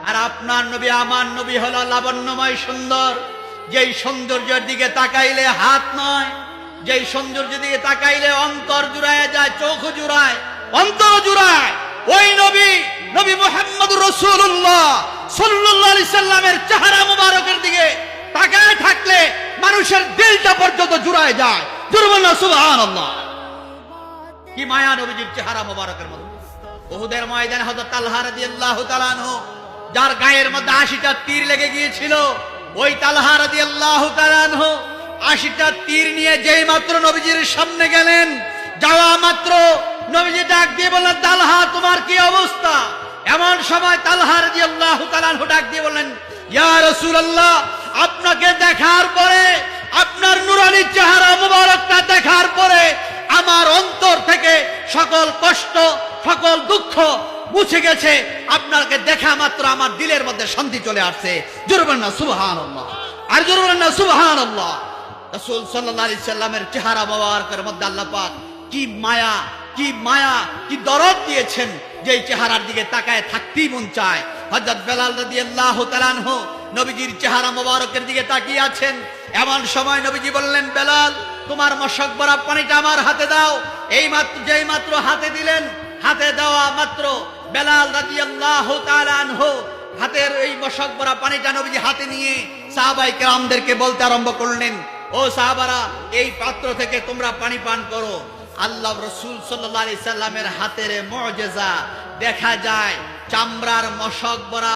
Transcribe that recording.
আর আপনার নবী আমার নবী হলো লাবণ্যময় সুন্দর, যেই সৌন্দর্যের দিকে তাকাইলে হাত নয়, যেই সৌন্দর্যের দিকে তাকাইলে অন্তর জুড়ায় যায়, চোখ জুড়ায়, অন্তর জুড়ায়। ওই নবী নবী মুহাম্মদুর রাসূলুল্লাহ সাল্লাল্লাহু আলাইহি সাল্লামের চেহারা মুবারকের দিকে তাকায় থাকলে মানুষের দিলটা পর্যন্ত জুড়ায় যায়। জোরে বলুন সুবহানাল্লাহ। কি মায়া নবীজির চেহারা মুবারকের মধ্যে। উহুদের ময়দানে হযরত তালহা রাদিয়াল্লাহু তাআলা আনহু, যার গায়ের মধ্যে ৮০টা তীর লেগে গিয়েছিল, ওই তালহা রাদিয়াল্লাহু তাআলা আনহু ৮০টা তীর নিয়ে যেই মাত্র নবীজির সামনে গেলেন, যাওয়া মাত্র নবীজি ডাক দিয়ে বললেন, তালহা তোমার কি অবস্থা? এমন সময় তালহা রাদিয়াল্লাহু তাআলা আনহু ডাক দিয়ে বললেন, ইয়া রাসূলুল্লাহ, আপনাকে দেখার পরে, আপনার নূরানী চেহারা মুবারকটা দেখার পরে আমার অন্তর থেকে সকল কষ্ট, সকল দুঃখ মুছে গেছে। আপনাকে দেখা মাত্র আমার দিলের মধ্যে শান্তি চলে আসছে। জোরে বলেন না সুবহানাল্লাহ, আর জোরে বলেন না সুবহানাল্লাহ। রাসূল সাল্লাল্লাহু আলাইহি সাল্লামের চেহারা মুবারকের মধ্যে আল্লাহ পাক কি মায়া, কি মায়া, কি দরদ দিয়েছেন, যেই চেহারার দিকে তাকায় থাকতেই মন চায়। হযরত বেলাল রাদিয়াল্লাহু তাআলা আনহু নবীজির চেহারা মুবারকের দিকে তাকিয়ে আছেন। এমন সময় নবীজি বললেন, বেলাল তোমার মশক ভরা পানিটা আমার হাতে দাও। এই মাত্র, যেই মাত্র হাতে দিলেন, হাতে দেওয়া মাত্র বেলাল রাদিয়াল্লাহু তাআলা আনহু হাতের এই মশক ভরা পানিটা নবীজি হাতে নিয়ে সাহাবায়ে কেরামদেরকে বলতে আরম্ভ করলেন, ও সাহাবারা, এই পাত্র থেকে তোমরা পানি পান করো। আল্লাহ রাসূল সাল্লাল্লাহু আলাইহি সাল্লামের হাতের মুজিজা দেখা যায়, চামড়ার মশক ভরা